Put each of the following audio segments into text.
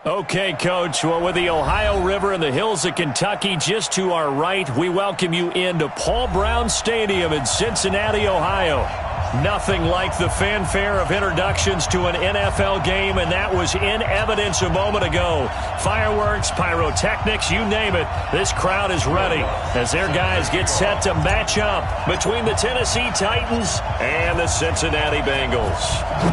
Okay, Coach. Well, with the Ohio River and the hills of Kentucky just to our right, we welcome you into Paul Brown Stadium in Cincinnati, Ohio. Nothing like the fanfare of introductions to an NFL game, and that was in evidence a moment ago. Fireworks, pyrotechnics, you name it. This crowd is ready as their guys get set to match up between the Tennessee Titans and the Cincinnati Bengals.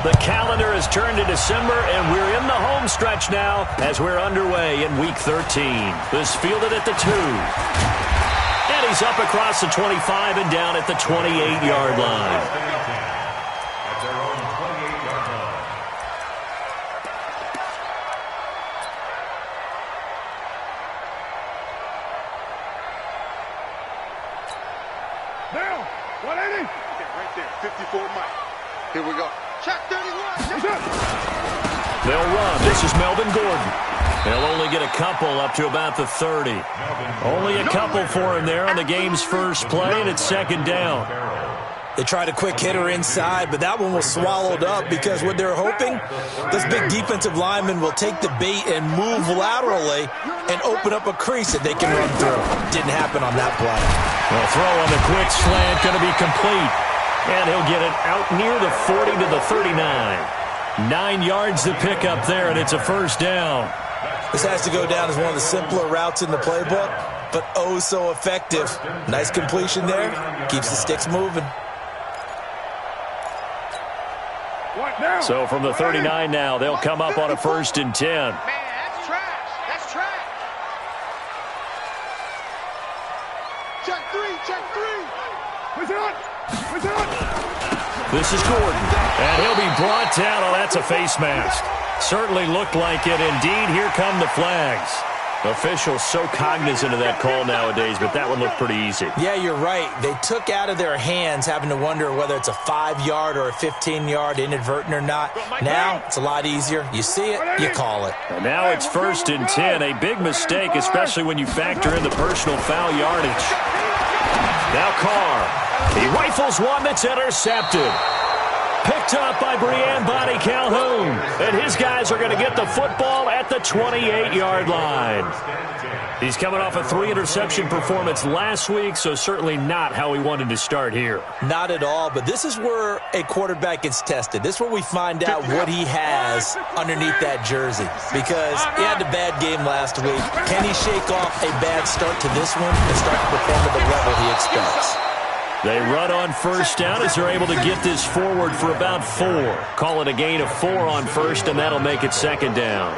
The calendar has turned to December, and we're in the home stretch now as we're underway in Week 13. This fielded at the 2. And he's up across the 25 and down at the 28-yard line. Now, 180. Okay, right there, 54 Mike. Here we go. Check 31. They'll run. This is Melvin Gordon. They'll only get a couple up to about the 30. Only a couple for him there on the game's first play, and it's second down. They tried a quick hitter inside, but that one was swallowed up because what they're hoping, this big defensive lineman will take the bait and move laterally and open up a crease that they can run through. Didn't happen on that play. Well, throw on the quick slant going to be complete. And he'll get it out near the 40 to the 39. 9 yards to pick up there, and it's a first down. This has to go down as one of the simpler routes in the playbook, but oh so effective. Nice completion there. Keeps the sticks moving. So from the 39 now, they'll come up on a 1st and 10. Man, that's trash. That's trash. Check 3. What's on? This is Gordon, and he'll be brought down. Oh, that's a face mask. Certainly looked like it. Indeed, here come the flags. Officials so cognizant of that call nowadays, but that one looked pretty easy. Yeah, you're right. They took out of their hands having to wonder whether it's a 5-yard or a 15-yard inadvertent or not. Now, it's a lot easier. You see it, you call it. And now it's 1st and 10. A big mistake, especially when you factor in the personal foul yardage. Now Carr. He rifles one that's intercepted. Picked up by Brian Bonnie Calhoun. And his guys are going to get the football at the 28-yard line. He's coming off a 3-interception performance last week, so certainly not how he wanted to start here. Not at all, but this is where a quarterback gets tested. This is where we find out what he has underneath that jersey. Because he had a bad game last week. Can he shake off a bad start to this one and start to perform at the level he expects? They run on 1st down as they're able to get this forward for about 4. Call it a gain of 4 on 1st, and that'll make it 2nd down.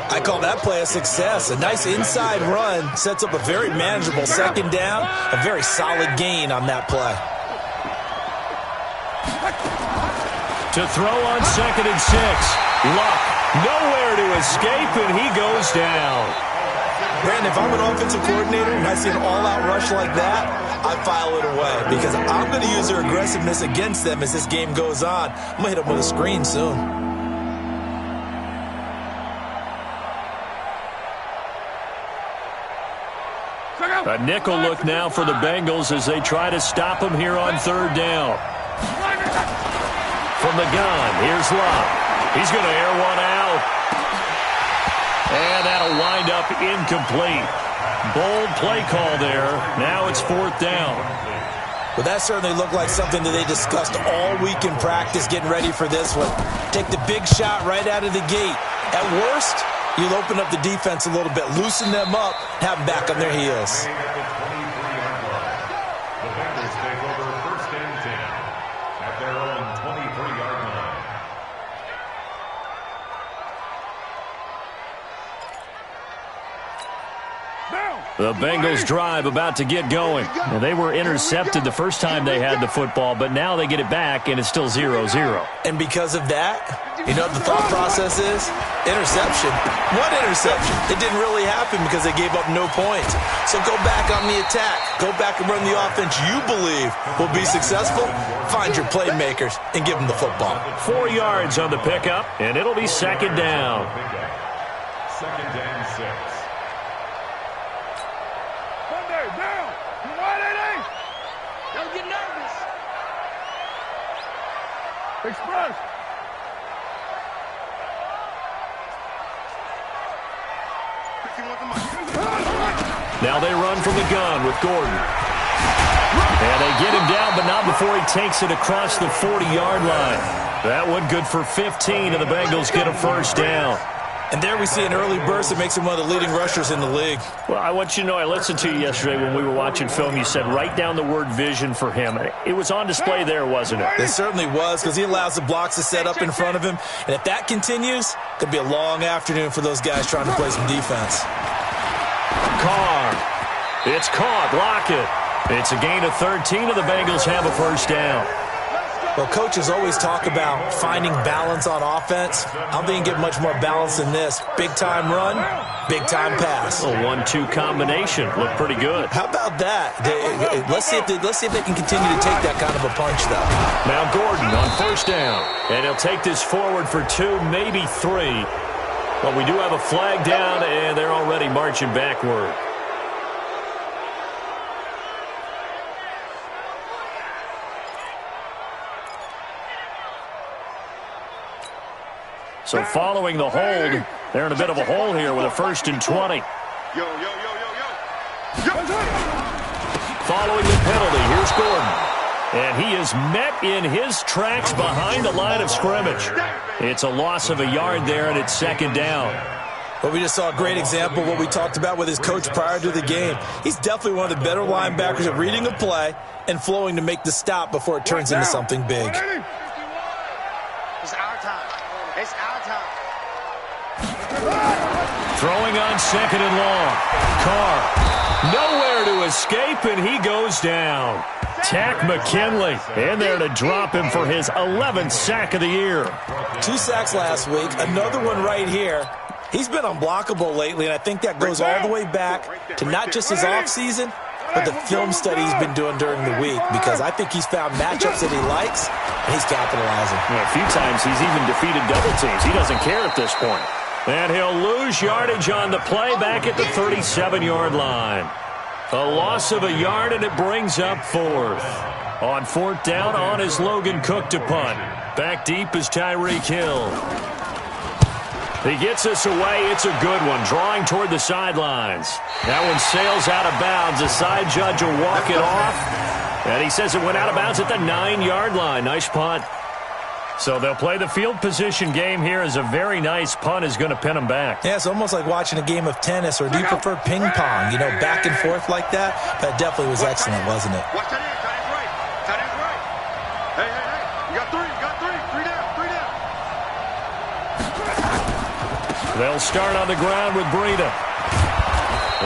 I call that play a success. A nice inside run sets up a very manageable 2nd down. A very solid gain on that play. To throw on 2nd and 6. Luck nowhere to escape, and he goes down. Brandon, if I'm an offensive coordinator and I see an all-out rush like that, I file it away because I'm going to use their aggressiveness against them as this game goes on. I'm going to hit them with a screen soon. A nickel look now for the Bengals as they try to stop him here on 3rd down. From the gun, here's Luck. He's going to air one out. And that'll wind up incomplete. Bold play call there. Now it's 4th down. Well, that certainly looked like something that they discussed all week in practice getting ready for this one. Take the big shot right out of the gate. At worst, you'll open up the defense a little bit, loosen them up, have them back on their heels. The Bengals take over 1st and 10 at their own 23-yard line. The Bengals drive about to get going. And they were intercepted the first time they had the football, but now they get it back, and it's still 0-0. And because of that, you know what the thought process is? Interception. What interception? It didn't really happen because they gave up no points. So go back on the attack. Go back and run the offense you believe will be successful. Find your playmakers and give them the football. 4 yards on the pickup, and it'll be 2nd down. 2nd and 6. Don't get nervous. Express. Now they run from the gun with Gordon. And they get him down, but not before he takes it across the 40-yard line. That one good for 15, and the Bengals get a first down. And there we see an early burst that makes him one of the leading rushers in the league. Well, I want you to know, I listened to you yesterday when we were watching film. You said write down the word vision for him. It was on display there, wasn't it? It certainly was, because he allows the blocks to set up in front of him. And if that continues, it could be a long afternoon for those guys trying to play some defense. Carr. It's caught. Block it. It's a gain of 13, and the Bengals have a first down. Well, coaches always talk about finding balance on offense. I don't think you get much more balance than this. Big-time run, big-time pass. A 1-2 combination. Looked pretty good. How about that? Let's see if they can continue to take that kind of a punch, though. Now Gordon on first down. And he'll take this forward for 2, maybe 3. But we do have a flag down, and they're already marching backward. So following the hold, they're in a bit of a hole here with a 1st and 20. Following the penalty, here's Gordon. And he is met in his tracks behind the line of scrimmage. It's a loss of a yard there, and it's 2nd down. Well, we just saw a great example of what we talked about with his coach prior to the game. He's definitely one of the better linebackers at reading a play and flowing to make the stop before it turns into something big. It's our time. It's our time. Throwing on 2nd and long. Carr. Nowhere to escape, and he goes down. Tack McKinley in there to drop him for his 11th sack of the year. 2 sacks last week, another one right here. He's been unblockable lately, and I think that goes all the way back to not just his offseason, but the film study he's been doing during the week, because I think he's found matchups that he likes, and he's capitalizing. Well, a few times he's even defeated double teams. He doesn't care at this point. And he'll lose yardage on the play back at the 37-yard line. A loss of a yard, and it brings up 4th. On 4th down, on is Logan Cook to punt. Back deep is Tyreek Hill. He gets us away. It's a good one, drawing toward the sidelines. That one sails out of bounds. The side judge will walk it off. And he says it went out of bounds at the 9-yard line. Nice punt. So they'll play the field position game here as a very nice punt is going to pin them back. Yeah, it's almost like watching a game of tennis, or do you prefer ping pong, you know, back and forth like that? That definitely was excellent, wasn't it? Watch that end. Tight end's right. Tight end's right. Hey. You got 3. You got 3. 3 down. 3 down. They'll start on the ground with Breida.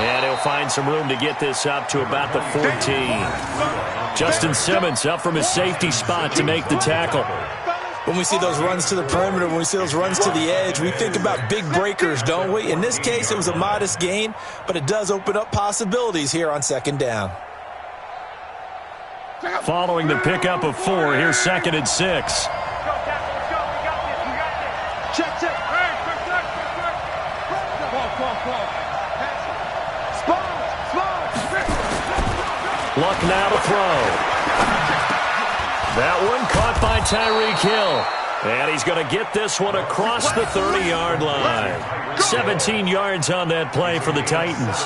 And he'll find some room to get this up to about the 14. Justin Simmons up from his safety spot to make the tackle. When we see those runs to the perimeter, when we see those runs to the edge, we think about big breakers, don't we? In this case, it was a modest gain, but it does open up possibilities here on 2nd down. Following the pickup of 4, here's 2nd and 6. Check. Luck now to throw. That one caught by Tyreek Hill. And he's going to get this one across the 30-yard line. 17 yards on that play for the Titans.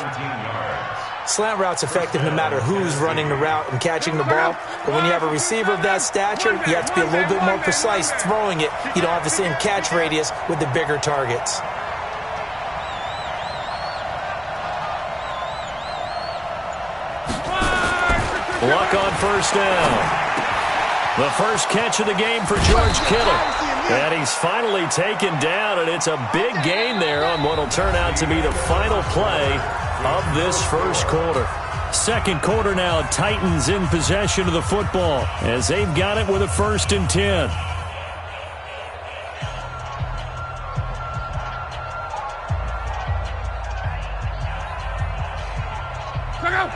Slant route's effective no matter who's running the route and catching the ball. But when you have a receiver of that stature, you have to be a little bit more precise throwing it. You don't have the same catch radius with the bigger targets. Luck on first down. The first catch of the game for George Kittle. And he's finally taken down, and it's a big gain there on what will turn out to be the final play of this first quarter. Second quarter now, Titans in possession of the football as they've got it with a 1st and 10.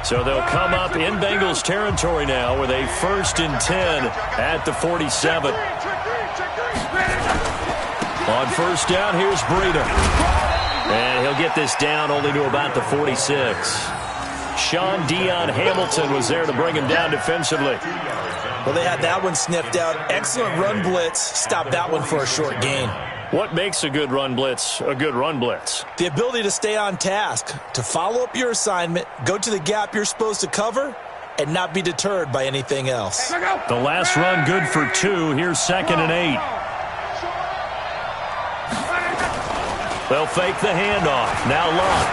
So they'll come up in Bengals territory now with a 1st and 10 at the 47. On first down, here's Breida. And he'll get this down only to about the 46. Sean Dion Hamilton was there to bring him down defensively. Well, they had that one sniffed out. Excellent run blitz. Stopped that one for a short gain. What makes a good run blitz a good run blitz? The ability to stay on task, to follow up your assignment, go to the gap you're supposed to cover, and not be deterred by anything else. The last run good for 2. Here's 2nd and 8. They'll fake the handoff. Now Love.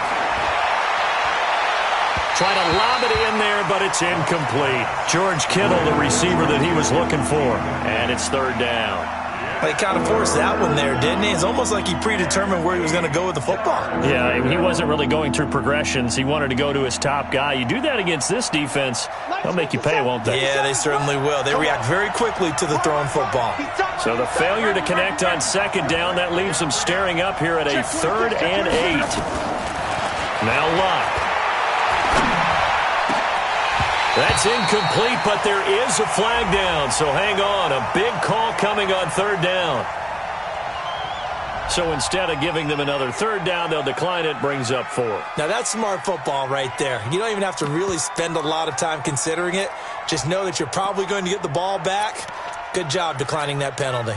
Try to lob it in there, but it's incomplete. George Kittle, the receiver that he was looking for. And it's 3rd down. Well, he kind of forced that one there, didn't he? It's almost like he predetermined where he was going to go with the football. Yeah, he wasn't really going through progressions. He wanted to go to his top guy. You do that against this defense, they'll make you pay, won't they? Yeah, they certainly will. They react very quickly to the thrown football. So the failure to connect on 2nd down, that leaves them staring up here at a 3rd and 8. Now Locke. That's incomplete, but there is a flag down, so hang on. A big call coming on 3rd down. So instead of giving them another 3rd down, they'll decline it, brings up 4. Now that's smart football right there. You don't even have to really spend a lot of time considering it. Just know that you're probably going to get the ball back. Good job declining that penalty.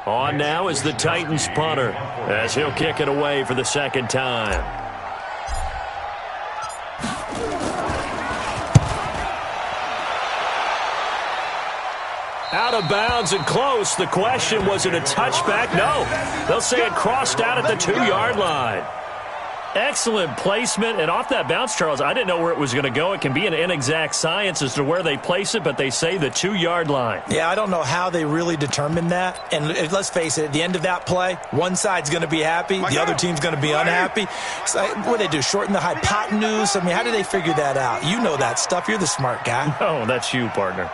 On now is the Titans punter, as he'll kick it away for the 2nd time. Out of bounds and close. The question, was it a touchback? No. They'll say it crossed out at the 2-yard line. Excellent placement. And off that bounce, Charles, I didn't know where it was going to go. It can be an inexact science as to where they place it, but they say the 2-yard line. Yeah, I don't know how they really determined that. And let's face it, at the end of that play, one side's going to be happy, the other team's going to be unhappy. So what do they do, shorten the hypotenuse? I mean, how do they figure that out? You know that stuff. You're the smart guy. Oh, that's you, partner.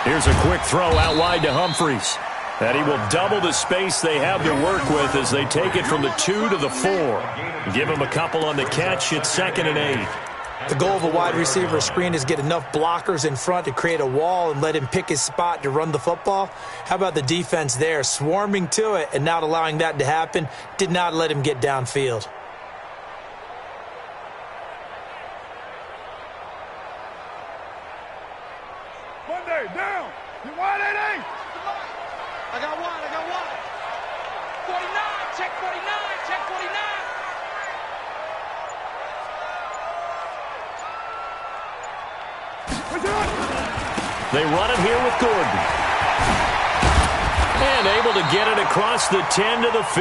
Here's a quick throw out wide to Humphries. And he will double the space they have to work with as they take it from the 2 to the 4. Give him a couple on the catch. It's 2nd and 8. The goal of a wide receiver screen is get enough blockers in front to create a wall and let him pick his spot to run the football. How about the defense there, swarming to it and not allowing that to happen? Did not let him get downfield. Monday, down. You wide 88. I got one. 49, check 49, check 49. They run it here with Gordon. And able to get it across the 10 to the 15.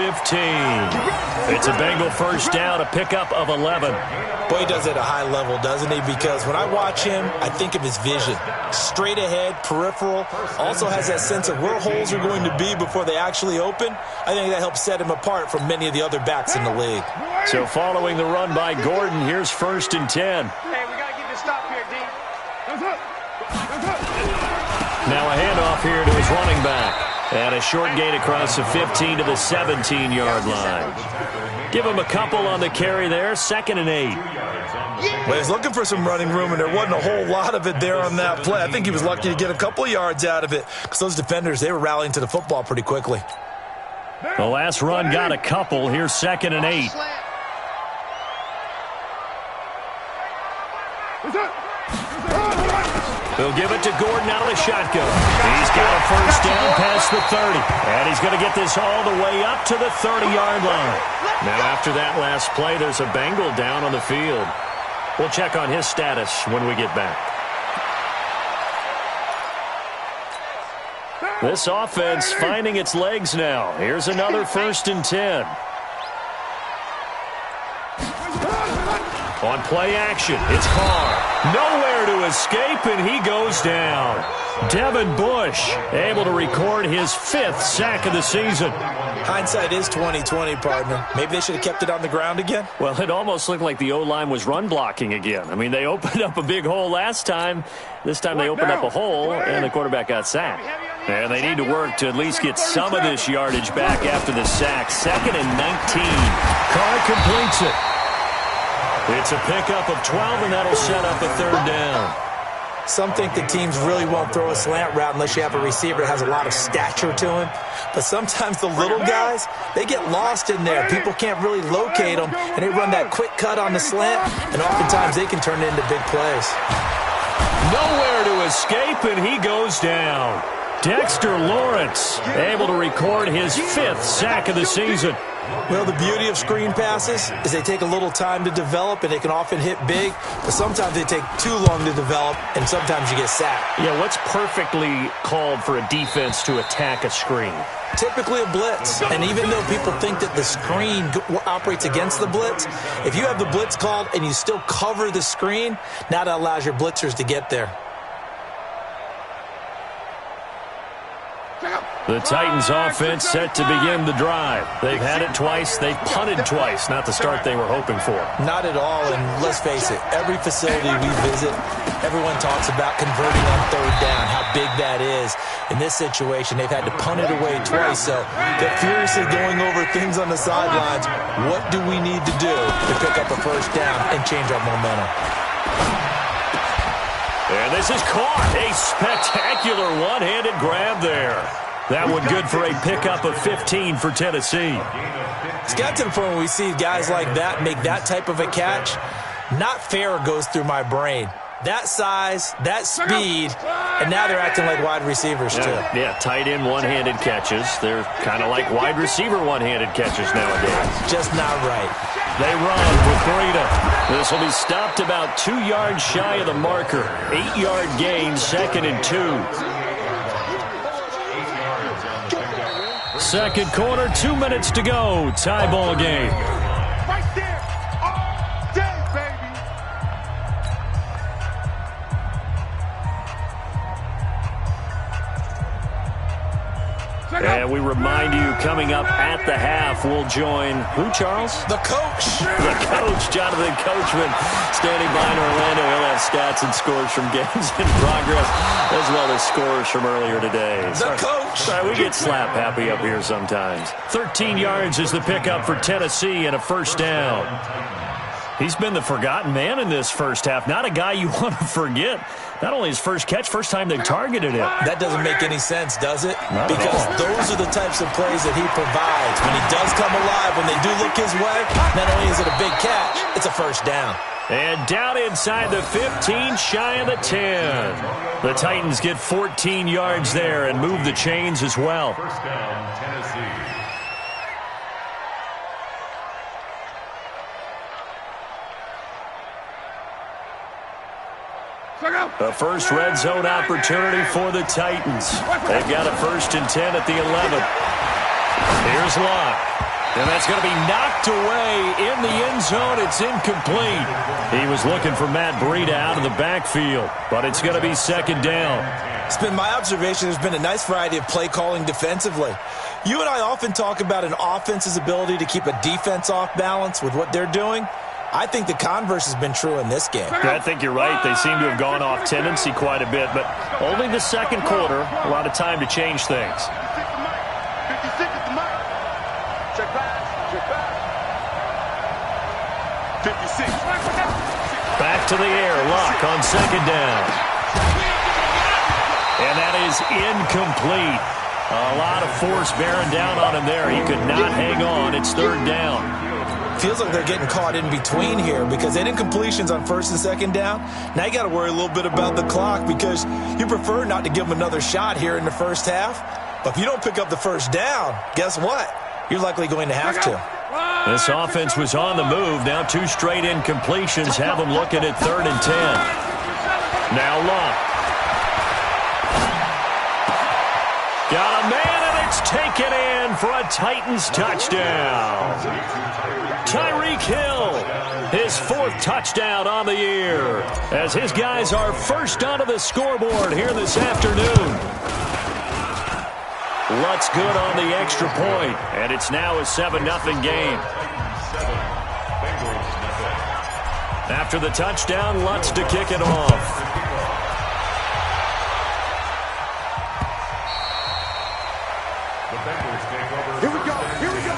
It's a Bengal 1st down, a pickup of 11. Boy, he does it at a high level, doesn't he? Because when I watch him, I think of his vision. Straight ahead, peripheral. Also has that sense of where holes are going to be before they actually open. I think that helps set him apart from many of the other backs in the league. So following the run by Gordon, here's 1st and 10. Hey, we got to get this stop here, D. Now a handoff here to his running back. And a short gain across the 15 to the 17-yard line. Give him a couple on the carry there. 2nd and 8. Well, he's looking for some running room, and there wasn't a whole lot of it there on that play. I think he was lucky to get a couple of yards out of it because those defenders, they were rallying to the football pretty quickly. The last run got a couple. Here's 2nd and 8. They'll give it to Gordon out of the shotgun. He's got a 1st down past the 30. And he's going to get this all the way up to the 30-yard line. Now, after that last play, there's a Bengal down on the field. We'll check on his status when we get back. This offense finding its legs now. Here's another 1st and 10. On play action, it's Carr. Nowhere to escape, and he goes down. Devin Bush able to record his 5th sack of the season. Hindsight is 20/20, partner. Maybe they should have kept it on the ground again. Well, it almost looked like the O-line was run blocking again. I mean, they opened up a big hole last time. This time they opened up a hole, and the quarterback got sacked. And they need to work to at least get some of this yardage back after the sack. 2nd and 19. Carr completes it. It's a pickup of 12, and that'll set up a 3rd down. Some think the teams really won't throw a slant route unless you have a receiver that has a lot of stature to him. But sometimes the little guys, they get lost in there. People can't really locate them, and they run that quick cut on the slant, and oftentimes they can turn it into big plays. Nowhere to escape, and he goes down. Dexter Lawrence able to record his 5th sack of the season. Well, the beauty of screen passes is they take a little time to develop, and they can often hit big, but sometimes they take too long to develop, and sometimes you get sacked. Yeah, what's perfectly called for a defense to attack a screen? Typically a blitz, and even though people think that the screen operates against the blitz, if you have the blitz called and you still cover the screen, now that allows your blitzers to get there. The Titans offense set to begin the drive. They've had it twice. They've punted twice. Not the start they were hoping for. Not at all, and let's face it, every facility we visit, everyone talks about converting on 3rd down, how big that is. In this situation, they've had to punt it away twice, so they're furiously going over things on the sidelines. What do we need to do to pick up a 1st down and change our momentum? And this is caught. A spectacular one-handed grab there. That one good for a pickup of 15 for Tennessee. It's got to the point where we see guys like that make that type of a catch. Not fair goes through my brain. That size, that speed, and now they're acting like wide receivers too. Yeah, tight end one-handed catches. They're kind of like wide receiver one-handed catches nowadays. Just not right. They run with Breida. This will be stopped about 2 yards shy of the marker. 8-yard gain, 2nd and 2. Second quarter, 2 minutes to go. Tie ball game. Right there. All day, baby. And we remind you, coming up at the half, we'll join who, Charles? The coach. The coach, Jonathan Coachman, standing by in Orlando. He'll have stats and scores from games in progress, as well as scores from earlier today. The coach. Sorry, we get slap happy up here sometimes. 13 yards is the pickup for Tennessee and a 1st down. He's been the forgotten man in this first half. Not a guy you want to forget. Not only his first catch, first time they targeted him. That doesn't make any sense, does it? Not because at all. those are the types of plays that he provides. When he does come alive, when they do look his way, not only is it a big catch, it's a 1st down. And down inside the 15, shy of the 10. The Titans get 14 yards there and move the chains as well. 1st down, Tennessee. A first red zone opportunity for the Titans. They've got a 1st and 10 at the 11. Here's Locke. And that's going to be knocked away in the end zone. It's incomplete. He was looking for Matt Breida out of the backfield, but it's going to be 2nd down. It's been my observation there's been a nice variety of play calling defensively. You and I often talk about an offense's ability to keep a defense off balance with what they're doing. I think the converse has been true in this game. I think you're right. They seem to have gone off tendency quite a bit, but only the 2nd quarter. A lot of time to change things. 56 at the mic. Check back. Check back. 56. Back to the air. Locke on 2nd down. And that is incomplete. A lot of force bearing down on him there. He could not hang on. It's 3rd down. Feels like they're getting caught in between here because they didn't completions on 1st and 2nd down. Now you got to worry a little bit about the clock because you prefer not to give them another shot here in the first half. But if you don't pick up the 1st down, guess what? You're likely going to have to. This offense was on the move. Now 2 straight incompletions have them looking at 3rd and 10. Now Locke. Got a man, and it's taken in for a Titans touchdown. Tyreek Hill, his 4th touchdown on the year, as his guys are first onto the scoreboard here this afternoon. Lutz good on the extra point, and it's now a 7-0 game. After the touchdown, Lutz to kick it off. Here we go. Here we go.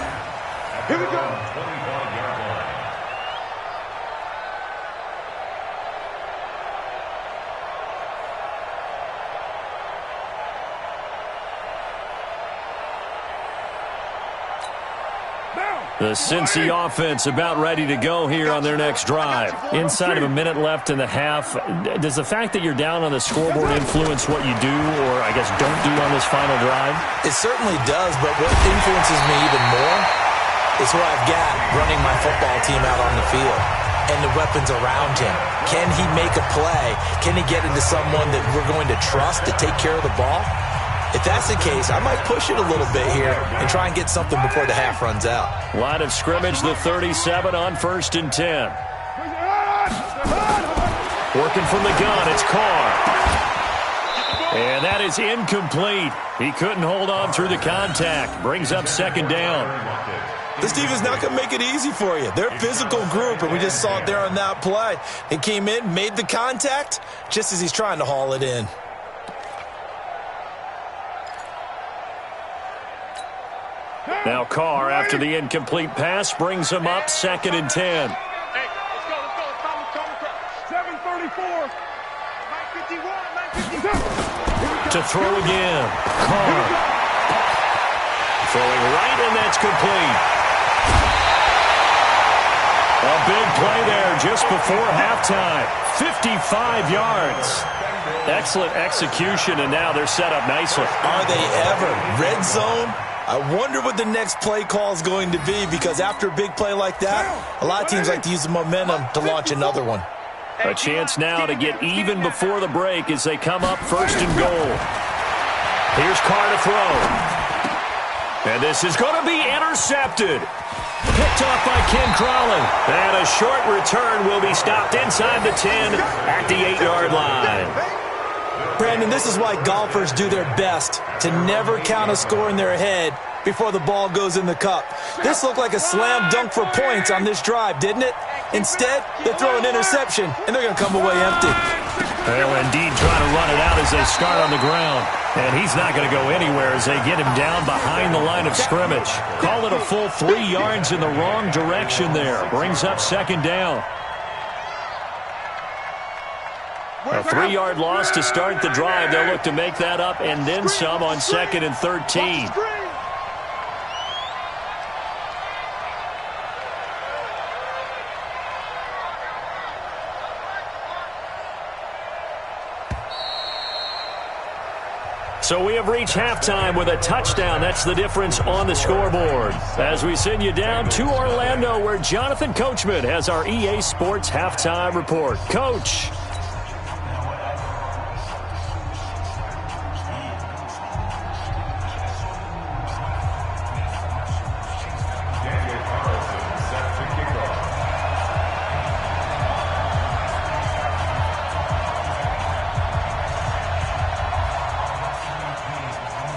Here we go. 25-yard line. The Cincy offense about ready to go here on their next drive. Inside of a minute left in the half, does the fact that you're down on the scoreboard influence what you do, or I guess don't do on this final drive? It certainly does, but what influences me even more is who I've got running my football team out on the field and the weapons around him. Can he make a play? Can he get into someone that we're going to trust to take care of the ball? If that's the case, I might push it a little bit here and try and get something before the half runs out. Line of scrimmage, the 37 on 1st and 10. Working from the gun, it's Carr. And that is incomplete. He couldn't hold on through the contact. Brings up 2nd down. This defense not going to make it easy for you. They're a physical group, and we just saw it there on that play. He came in, made the contact, just as he's trying to haul it in. Now Carr, after the incomplete pass, brings him up 2nd and 10. Hey, let's go. 7:34. 9:51. To throw again. Carr. Throwing right, and that's complete. A big play there just before halftime. 55 yards. Excellent execution, and now they're set up nicely. Are they ever? Red zone? I wonder what the next play call is going to be, because after a big play like that, a lot of teams like to use the momentum to launch another one. A chance now to get even before the break as they come up 1st and goal. Here's Carr to throw. And this is going to be intercepted. Picked off by Ken Crowley. And a short return will be stopped inside the 10 at the 8-yard line. Brandon, this is why golfers do their best to never count a score in their head before the ball goes in the cup. This looked like a slam dunk for points on this drive, didn't it? Instead, they throw an interception, and they're going to come away empty. They'll indeed try to run it out as they start on the ground. And he's not going to go anywhere as they get him down behind the line of scrimmage. Call it a full 3 yards in the wrong direction there. Brings up 2nd down. A 3-yard loss to start the drive. They'll look to make that up and then some on 2nd and 13. So we have reached halftime with a touchdown. That's the difference on the scoreboard. As we send you down to Orlando, where Jonathan Coachman has our EA Sports halftime report. Coach.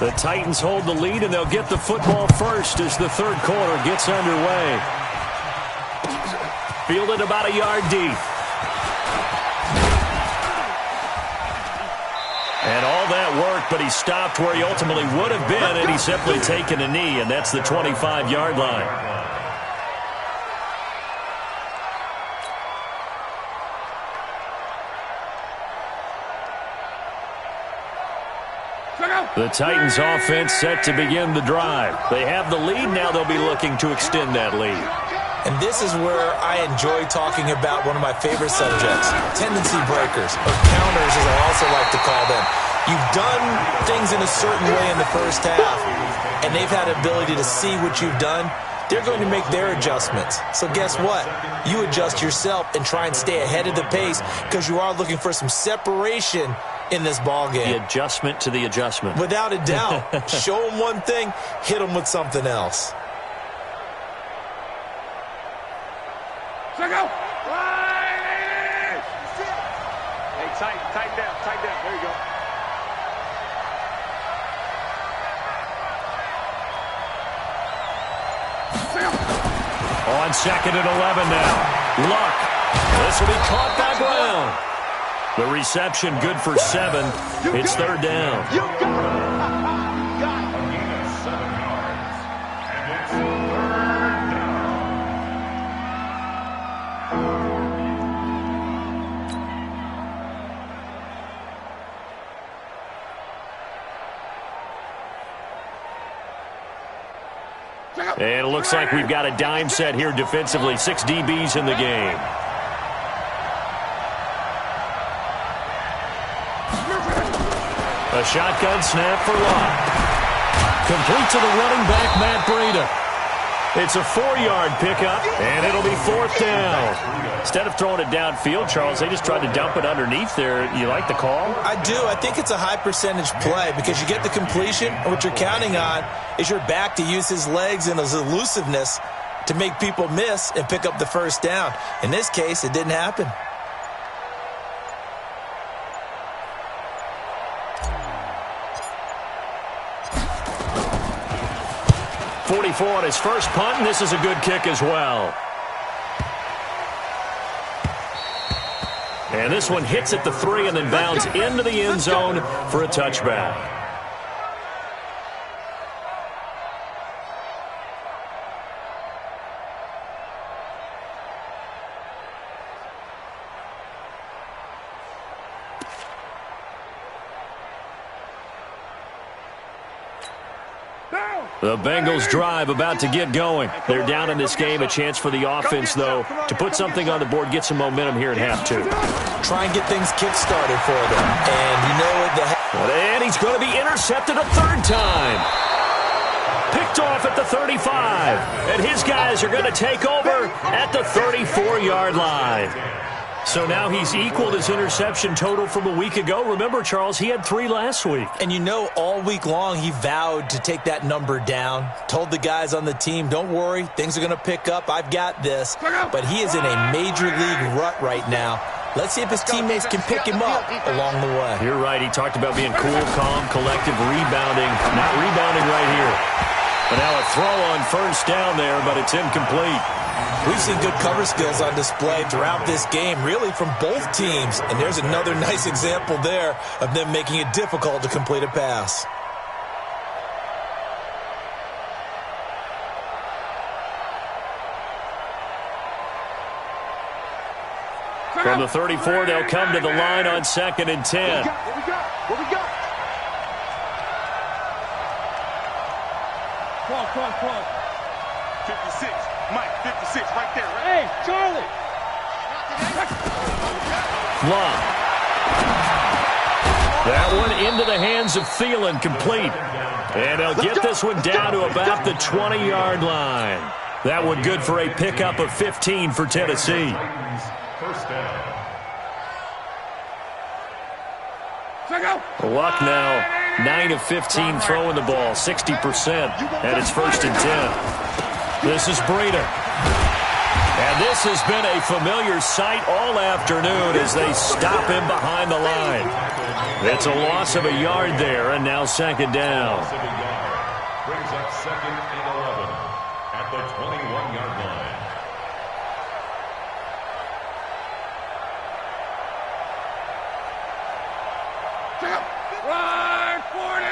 The Titans hold the lead, and they'll get the football first as the 3rd quarter gets underway. Fielded about a yard deep. And all that work, but he stopped where he ultimately would have been, and he's simply taken a knee, and that's the 25-yard line. The Titans offense set to begin the drive. They have the lead. Now they'll be looking to extend that lead. And this is where I enjoy talking about one of my favorite subjects, tendency breakers, or counters as I also like to call them. You've done things in a certain way in the first half, and they've had the ability to see what you've done. They're going to make their adjustments. So guess what? You adjust yourself and try and stay ahead of the pace, because you are looking for some separation in this ball game. The adjustment to the adjustment. Without a doubt. Show them one thing, hit them with something else. Check out. Hey, tighten down. There you go. On 2nd and 11 now. Luck. This will be caught by Brown. The reception good for 7. It's 3rd down. You got it. A gain of 7 yards. And it's 3rd down. And it looks like we've got a dime set here defensively. 6 DBs in the game. A shotgun snap for Locke. Complete to the running back, Matt Breida. It's a 4-yard pickup, and it'll be 4th down. Instead of throwing it downfield, Charles, they just tried to dump it underneath there. You like the call? I do. I think it's a high percentage play because you get the completion, and what you're counting on is your back to use his legs and his elusiveness to make people miss and pick up the first down. In this case, it didn't happen. 44 on his first punt, and this is a good kick as well. And this one hits at the 3 and then bounds into the end zone for a touchback. The Bengals drive about to get going. They're down in this game. A chance for the offense, though, to put something on the board, get some momentum here in half 2. Try and get things kick-started for them. And you know what? And he's going to be intercepted a 3rd time. Picked off at the 35. And his guys are going to take over at the 34-yard line. So now he's equaled his interception total from a week ago. Remember, Charles, he had 3 last week. And you know, all week long he vowed to take that number down. Told the guys on the team, don't worry, things are going to pick up. I've got this. But he is in a major league rut right now. Let's see if his teammates can pick him up along the way. You're right. He talked about being cool, calm, collective, rebounding. Not rebounding right here. But now a throw on first down there, but it's incomplete. We've seen good cover skills on display throughout this game, really from both teams. And there's another nice example there of them making it difficult to complete a pass. From the 34, they'll come to the line on 2nd and 10. What we got? Come on. 56. Mike, 56, right there. Right? Hey, Charlie. Long. That one into the hands of Thielen, complete. And they'll get this one down to about the 20-yard line. That one good for a pickup of 15 for Tennessee. First down. Luck now, 9 of 15 throwing the ball, 60%, and it's 1st and 10. This is Breida. And this has been a familiar sight all afternoon as they stop him behind the line. It's a loss of a yard there, and now 2nd down. Brings up 2nd and 11 at the 21-yard line. Run, 40!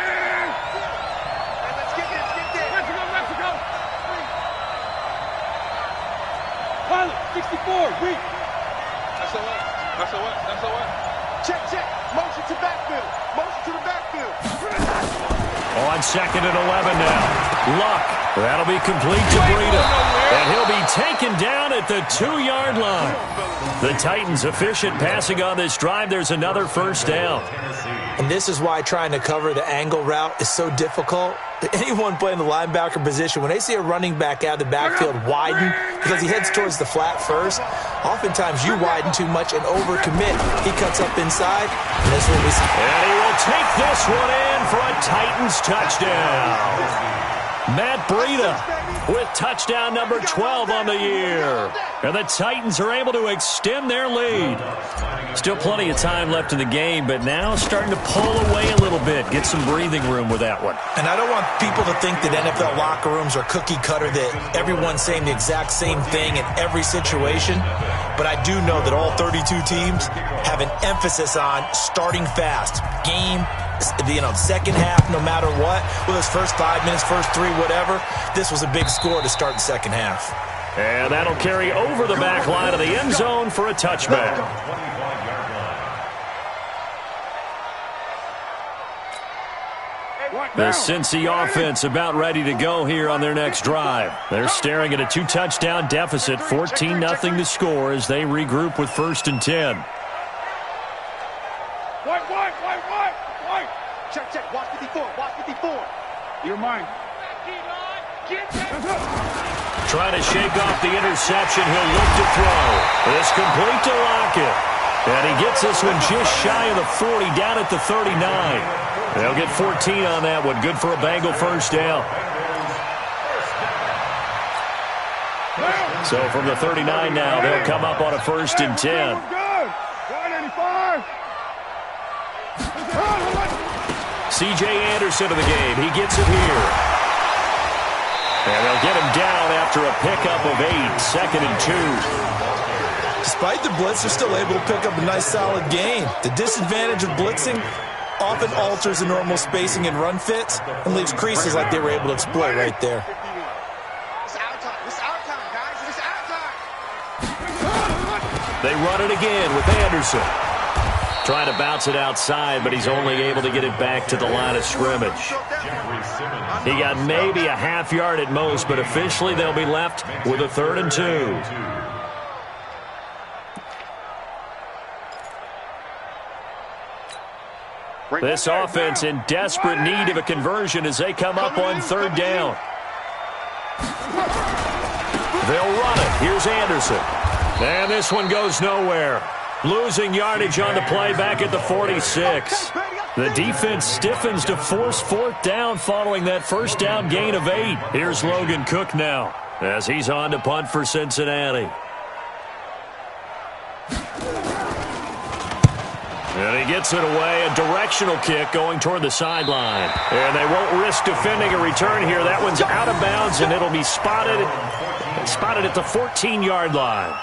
Let's get this. Mexico! Pilot, 64, weak. That's what? Check. Motion to the backfield. On 2nd and 11 now. Luck. That'll be complete to Breida. And he'll be taken down at the 2-yard line. The Titans efficient passing on this drive. There's another 1st down. And this is why trying to cover the angle route is so difficult. Anyone playing the linebacker position, when they see a running back out of the backfield widen because he heads towards the flat first, oftentimes you widen too much and overcommit. He cuts up inside, and this one we see. And he will take this one in for a Titans touchdown. Matt Breida with touchdown number 12 on the year. And the Titans are able to extend their lead. Still plenty of time left in the game, but now starting to pull away a little bit. Get some breathing room with that one. And I don't want people to think that NFL locker rooms are cookie cutter, that everyone's saying the exact same thing in every situation. But I do know that all 32 teams have an emphasis on starting fast. Game, second half, no matter what. Whether it's first 5 minutes, first 3, whatever. This was a big score to start the second half. And that'll carry over the back line of the end zone for a touchback. The Cincy offense about ready to go here on their next drive. They're staring at a 2-touchdown deficit, 14-0 to score as they regroup with 1st and 10. White. Check. Watch 54. You're mine. Trying to shake off the interception. He'll look to throw. It's complete to Lockett. And he gets this one just shy of the 40, down at the 39. They'll get 14 on that one. Good for a Bengal first down. So from the 39 now, they'll come up on a 1st and 10. C.J. Anderson of the game. He gets it here. And they'll get him down after a pickup of 8, 2nd and 2. Despite the blitz, they're still able to pick up a nice solid gain. The disadvantage of blitzing often alters the normal spacing and run fits and leaves creases like they were able to exploit right there. It's our time, guys. It's our time. They run it again with Anderson. Trying to bounce it outside, but he's only able to get it back to the line of scrimmage. He got maybe a half yard at most, but officially they'll be left with a 3rd and 2. This offense in desperate need of a conversion as they come up on 3rd down. They'll run it. Here's Anderson. And this one goes nowhere. Losing yardage on the play back at the 46. The defense stiffens to force 4th down following that 1st down gain of 8. Here's Logan Cook now as he's on to punt for Cincinnati. And he gets it away, a directional kick going toward the sideline. And they won't risk defending a return here. That one's out of bounds, and it'll be spotted at the 14-yard line.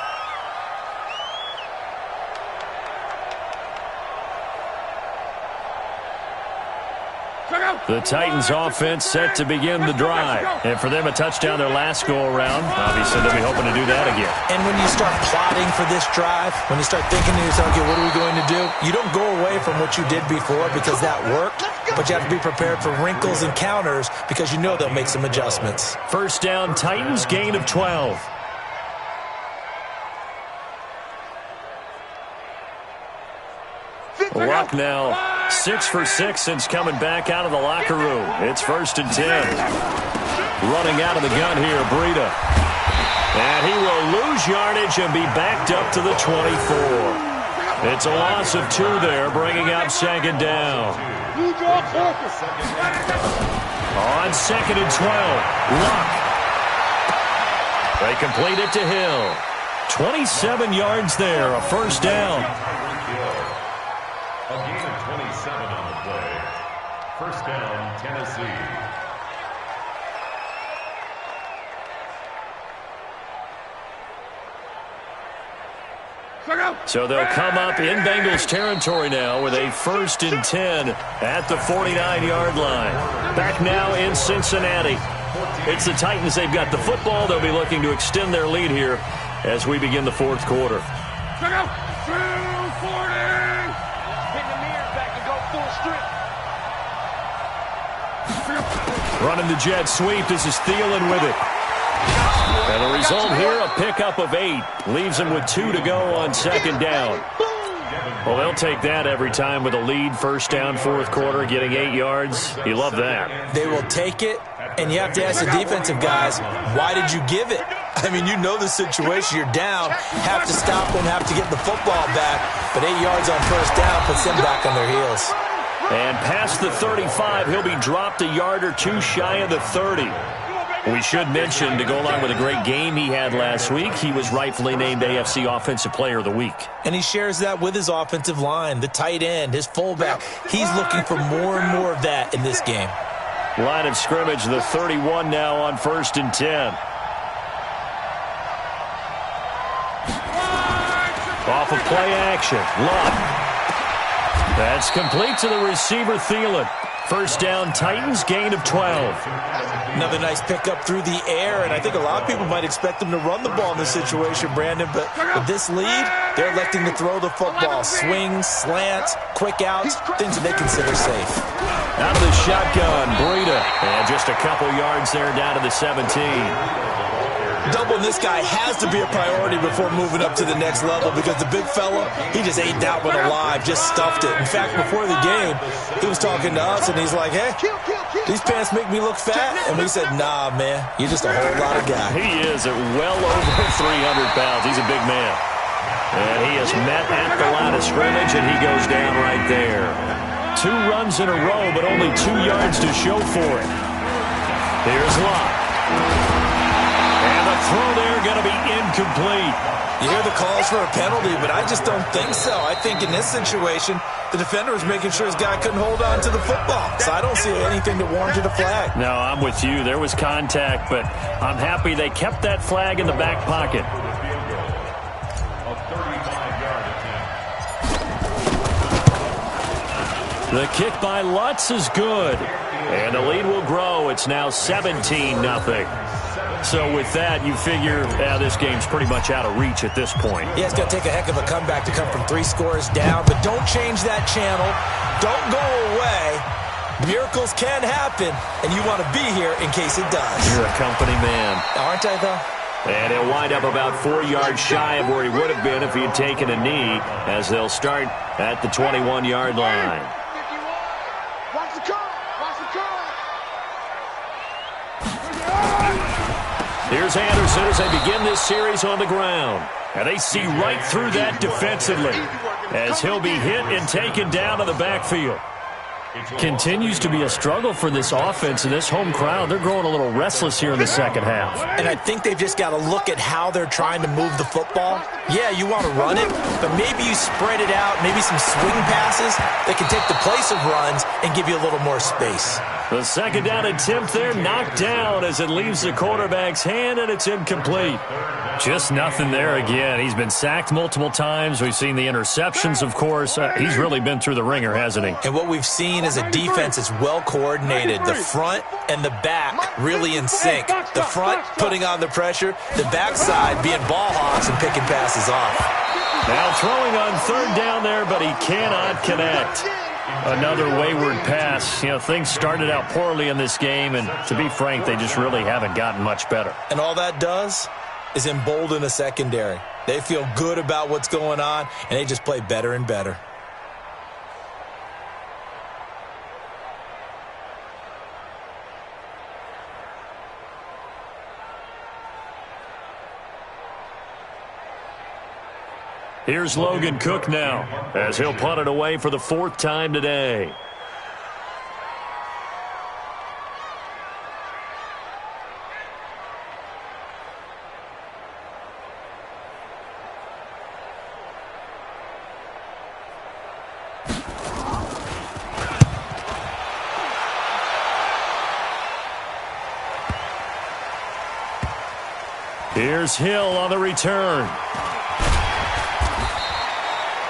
The Titans offense set to begin the drive. And for them, a touchdown their last go-around. Obviously, they'll be hoping to do that again. And when you start plotting for this drive, when you start thinking to yourself, okay, what are we going to do? You don't go away from what you did before because that worked, but you have to be prepared for wrinkles and counters because you know they'll make some adjustments. 1st down, Titans, gain of 12. Luck now 6 for 6 since coming back out of the locker room. It's 1st and 10. Running out of the gun here, Breida. And he will lose yardage and be backed up to the 24. It's a loss of 2 there, bringing up 2nd down. On 2nd and 12, Luck. They complete it to Hill. 27 yards there, a 1st down. A gain of 27 on the play. 1st down, Tennessee. So they'll come up in Bengals territory now with a 1st and 10 at the 49-yard line. Back now in Cincinnati. It's the Titans. They've got the football. They'll be looking to extend their lead here as we begin the 4th quarter. Running the jet sweep. This is Thielen with it. And the result here, a pickup of 8. Leaves him with 2 to go on 2nd down. Well, they'll take that every time with a lead. 1st down, 4th quarter, getting 8 yards. You love that. They will take it, and you have to ask the defensive guys, why did you give it? I mean, you know the situation. You're down, have to stop them, have to get the football back. But 8 yards on 1st down puts them back on their heels. And past the 35, he'll be dropped a yard or 2 shy of the 30. We should mention, to go along with a great game he had last week, he was rightfully named AFC Offensive Player of the Week. And he shares that with his offensive line, the tight end, his fullback. He's looking for more and more of that in this game. Line of scrimmage, the 31 now on 1st and 10. Off of play action, Luck. That's complete to the receiver, Thielen. First down, Titans, gain of 12. Another nice pickup through the air, and I think a lot of people might expect them to run the ball in this situation, Brandon, but with this lead, they're electing to throw the football. Swings, slants, quick outs, things that they consider safe. Out of the shotgun, Breida. And just a couple yards there down to the 17. Doubling this guy has to be a priority before moving up to the next level because the big fella, he just ate that one alive, just stuffed it. In fact, before the game, he was talking to us, and he's like, hey, these pants make me look fat? And we said, nah, man, you're just a whole lot of guy. He is at well over 300 pounds. He's a big man. And he is met at the line of scrimmage, and he goes down right there. 2 runs in a row, but only 2 yards to show for it. Here's Locke. And the throw there going to be incomplete. You hear the calls for a penalty, but I just don't think so. I think in this situation, the defender was making sure his guy couldn't hold on to the football. So I don't see anything to warrant a flag. No, I'm with you. There was contact, but I'm happy they kept that flag in the back pocket. The kick by Lutz is good. And the lead will grow. It's now 17-0. So with that, you figure this game's pretty much out of reach at this point. Yeah, it's going to take a heck of a comeback to come from 3 scores down, but don't change that channel. Don't go away. Miracles can happen, and you want to be here in case it does. You're a company man. Aren't I, though? And he'll wind up about 4 yards shy of where he would have been if he had taken a knee, as they'll start at the 21-yard line. Watch the curve. Watch the curve. Here's Anderson as they begin this series on the ground. And they see right through that defensively as he'll be hit and taken down to the backfield. Continues to be a struggle for this offense and this home crowd. They're growing a little restless here in the second half. And I think they've just got to look at how they're trying to move the football. Yeah, you want to run it, but maybe you spread it out, maybe some swing passes that can take the place of runs and give you a little more space. The second down attempt there knocked down as it leaves the quarterback's hand, and it's incomplete. Just nothing there again. He's been sacked multiple times. We've seen the interceptions, of course. He's really been through the ringer, hasn't he? And what we've seen is a defense that's well coordinated. The front and the back really in sync. The front putting on the pressure, the backside being ball hawks and picking passes off. Now throwing on third down there, but he cannot connect. Another wayward pass. You know, things started out poorly in this game, and to be frank, they just really haven't gotten much better. And all that does is embolden the secondary. They feel good about what's going on, and they just play better and better. Here's Logan Cook now, as he'll punt it away for the 4th time today. Here's Hill on the return.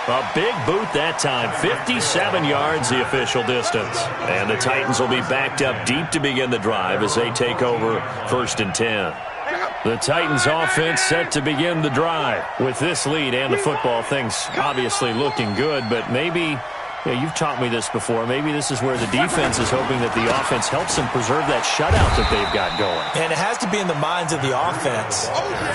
A big boot that time, 57 yards the official distance. And the Titans will be backed up deep to begin the drive as they take over 1st and 10. The Titans offense set to begin the drive. With this lead and the football, things obviously looking good, but maybe, you've taught me this before, maybe this is where the defense is hoping that the offense helps them preserve that shutout that they've got going. And it has to be in the minds of the offense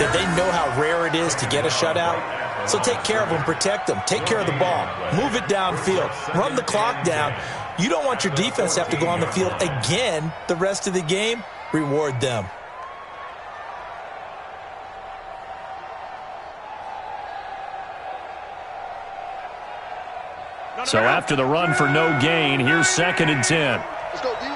that they know how rare it is to get a shutout. So take care of them, protect them, take care of the ball, move it downfield, run the clock down. You don't want your defense to have to go on the field again the rest of the game. Reward them. So after the run for no gain, here's 2nd and 10. Let's go, D.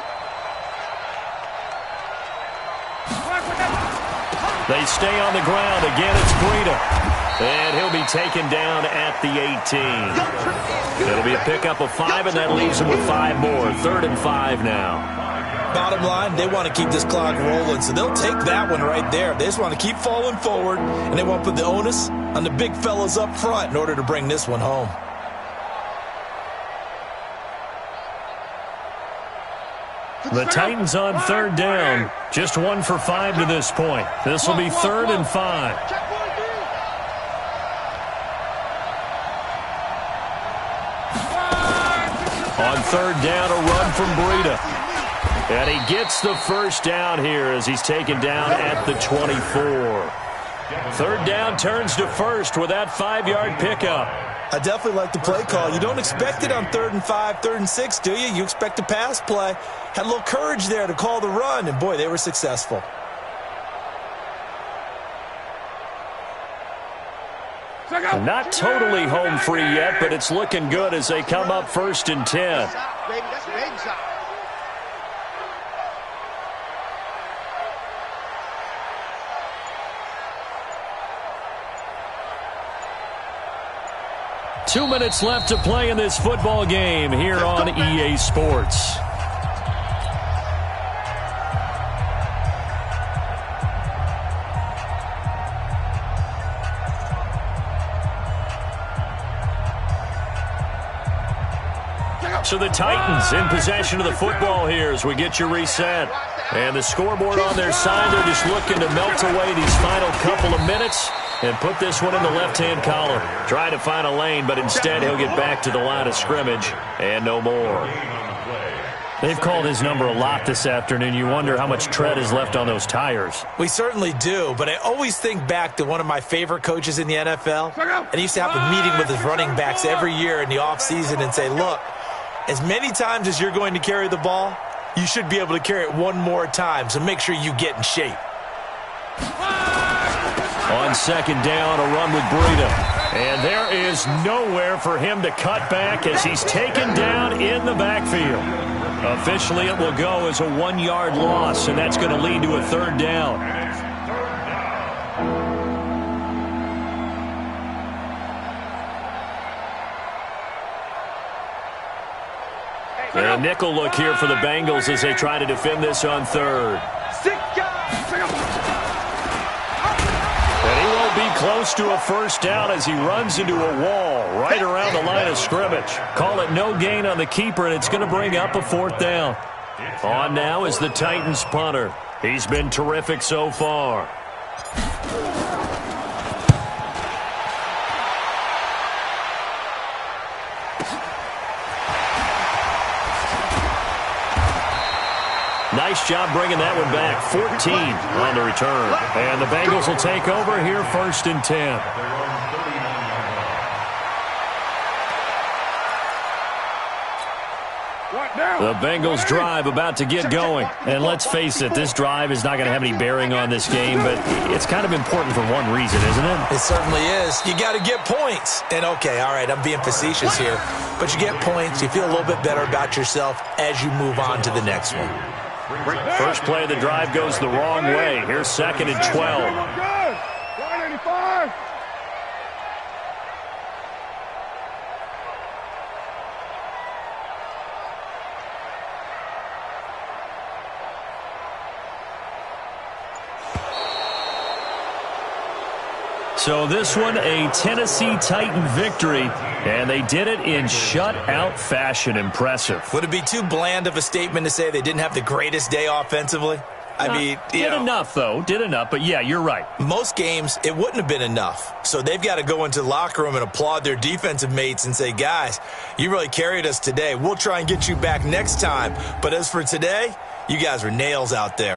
They stay on the ground. Again, it's Breida. And he'll be taken down at the 18. It'll be a pickup of 5, and that leaves him with 5 more. 3rd and 5 now. Bottom line, they want to keep this clock rolling, so they'll take that one right there. They just want to keep falling forward, and they want to put the onus on the big fellas up front in order to bring this one home. The Titans on 3rd down. Just 1 for 5 to this point. This will be 3rd and 5. On 3rd down, a run from Breida. And he gets the first down here as he's taken down at the 24. 3rd down turns to 1st with that 5-yard pickup. I definitely like the play call. You don't expect it on 3rd and 5, 3rd and 6, do you? You expect a pass play. Had a little courage there to call the run, and boy, they were successful. Not totally home free yet, but it's looking good as they come up 1st and 10. Baby, 2 minutes left to play in this football game here on EA Sports. So the Titans in possession of the football here as we get you reset. And the scoreboard on their side, they're just looking to melt away these final couple of minutes and put this one in the left-hand column. Trying to find a lane, but instead he'll get back to the line of scrimmage and no more. They've called his number a lot this afternoon. You wonder how much tread is left on those tires. We certainly do, but I always think back to one of my favorite coaches in the NFL. And he used to have a meeting with his running backs every year in the offseason and say, look, as many times as you're going to carry the ball, you should be able to carry it one more time, so make sure you get in shape. On 2nd down, a run with Breida. And there is nowhere for him to cut back as he's taken down in the backfield. Officially, it will go as a 1-yard loss, and that's going to lead to a 3rd down. And a nickel look here for the Bengals as they try to defend this on 3rd. And he won't be close to a 1st down as he runs into a wall right around the line of scrimmage. Call it no gain on the keeper, and it's going to bring up a 4th down. On now is the Titans punter. He's been terrific so far. Nice job bringing that one back. 14 on the return. And the Bengals will take over here 1st and 10. The Bengals drive about to get going. And let's face it, this drive is not going to have any bearing on this game, but it's kind of important for one reason, isn't it? It certainly is. You got to get points. And okay, all right, I'm being facetious here, but you get points, you feel a little bit better about yourself as you move on to the next one. First play of the drive goes the wrong way. Here's 2nd and 12. 185. So this one, a Tennessee Titan victory, and they did it in shutout fashion. Impressive. Would it be too bland of a statement to say they didn't have the greatest day offensively? I mean, did enough, though. Did enough, but yeah, you're right. Most games, it wouldn't have been enough. So they've got to go into the locker room and applaud their defensive mates and say, guys, you really carried us today. We'll try and get you back next time. But as for today, you guys were nails out there.